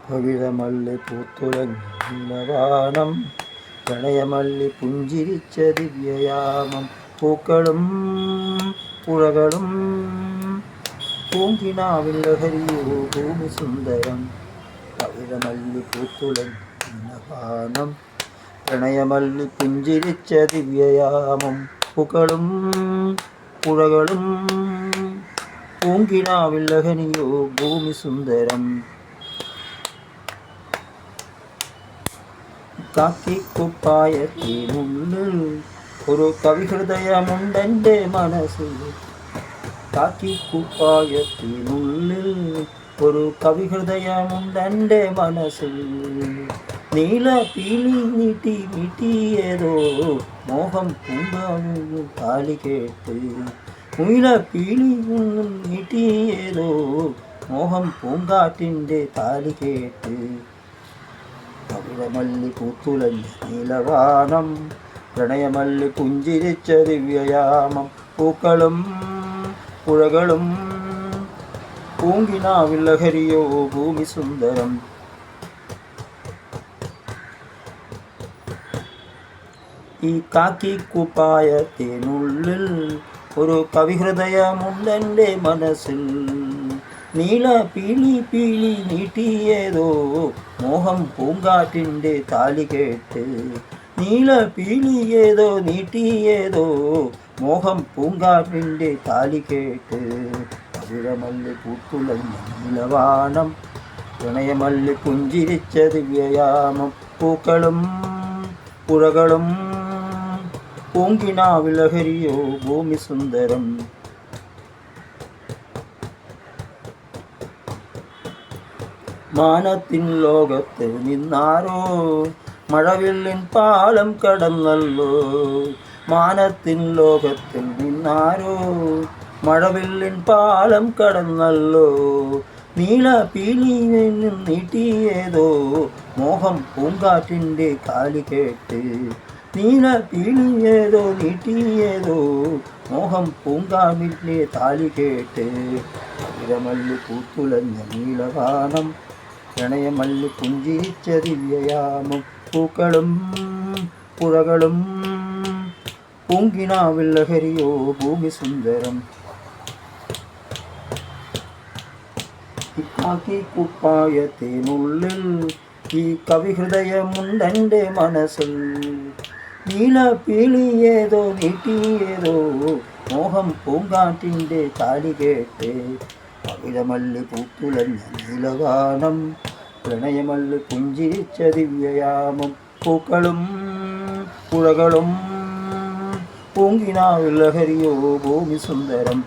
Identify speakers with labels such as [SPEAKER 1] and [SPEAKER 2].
[SPEAKER 1] പവിഴമല്ലി പൂത്തുലഞ്ഞിലവാനം പ്രണയമല്ലി പുഞ്ചിരിച്ച ദിവ്യയാമം പൂക്കളും പുഴകളും പൂങ്കിനാവിൽ ലഹരിയോ ഭൂമി സുന്ദരം പവിഴമല്ലി പൂത്തുലഞ്ഞിലവാനം പ്രണയമല്ലി പുഞ്ചിരിച്ച ദിവ്യയാമം പൂക്കളും പുഴകളും പൂങ്കിനാവിൽ ലഹരിയോ ഭൂമി സുന്ദരം കാക്കിക്കുപ്പായത്തിനുള്ളിൽ ഒരു കവിഹൃദയമുണ്ടെൻ്റെ മനസ്സിൽ കാക്കിക്കുപ്പായത്തിനുള്ളിൽ ഒരു കവിഹൃദയമുണ്ടെൻ്റെ മനസ്സിൽ നീല പീലി നീട്ടി നീട്ടിയതോ മോഹം പൂങ്കാവിൽ താലി കേട്ട് നീല പീലി നീട്ടിയതോ മോഹം പൂങ്കാറ്റിൻ്റെ താലി കേട്ട് പവിഴമല്ലി പൂത്തുലഞ്ഞ നീലവാനം പ്രണയമല്ലി പുഞ്ചിരിച്ച ദിവ്യയാമം പൂക്കളും പുഴകളും പൂങ്കിനാവിൽ ലഹരിയോ ഭൂമി സുന്ദരം ഈ കാക്കിക്കുപ്പായത്തിനുള്ളിൽ ഒരു കവിഹൃദയമുണ്ടെൻ്റെ മനസ്സിൽ നീല പീലി പീലി നീട്ടിയതോ മോഹം പൂങ്കാറ്റിൻ്റെ താലി കേട്ട് നീല പീലി ഏതോ നീട്ടിയതോ മോഹം പൂങ്കാറ്റിൻ്റെ താലി കേട്ട് പവിഴമല്ലി പൂത്തുലഞ്ഞ നീലവാനം പ്രണയമല്ലി പുഞ്ചിരിച്ച ദിവ്യയാമം പൂക്കളും പുഴകളും പൂങ്കിനാവിൽ ലഹരിയോ ഭൂമി സുന്ദരം മാനത്തിൻ ലോകത്ത് നിന്നാരോ മഴവില്ലിൻ പാലം കടന്നല്ലോ മാനത്തിൻ ലോകത്തിൽ നിന്നാരോ മഴവില്ലിൻ പാലം കടന്നല്ലോ നീല പീലിയിൽ നിന്നും നീട്ടിയതോ മോഹം പൂങ്കാറ്റിൻ്റെ കാലി കേട്ട് നീല പീലിയേതോ നീട്ടിയതോ മോഹം പൂങ്കാവിൻ്റെ താലി കേട്ട് പവിഴമല്ലി പൂത്തുലഞ്ഞ നീലവാനം പ്രണയമല്ലി പുഞ്ചിരിച്ച ദിവ്യയാമം പൂക്കളും പുഴകളും പൂങ്കിനാവിൽ ലഹരിയോ ഭൂമി സുന്ദരം കാക്കിക്കുപ്പായത്തിനുള്ളിൽ ഈ കവിഹൃദയമുണ്ടെൻ്റെ മനസ്സിൽ നീല പീലിയേതോ നീട്ടിയേതോ മോഹം പൂങ്കാറ്റിൻ്റെ താലി കേട്ട് പവിഴമല്ലി പൂത്തുലഞ്ഞ നീലവാനം പ്രണയമല്ലി പുഞ്ചിരിച്ച ദിവ്യയാമം പൂക്കളും പുഴകളും പൂങ്കിനാവിൽ ലഹരിയോ ഭൂമി സുന്ദരം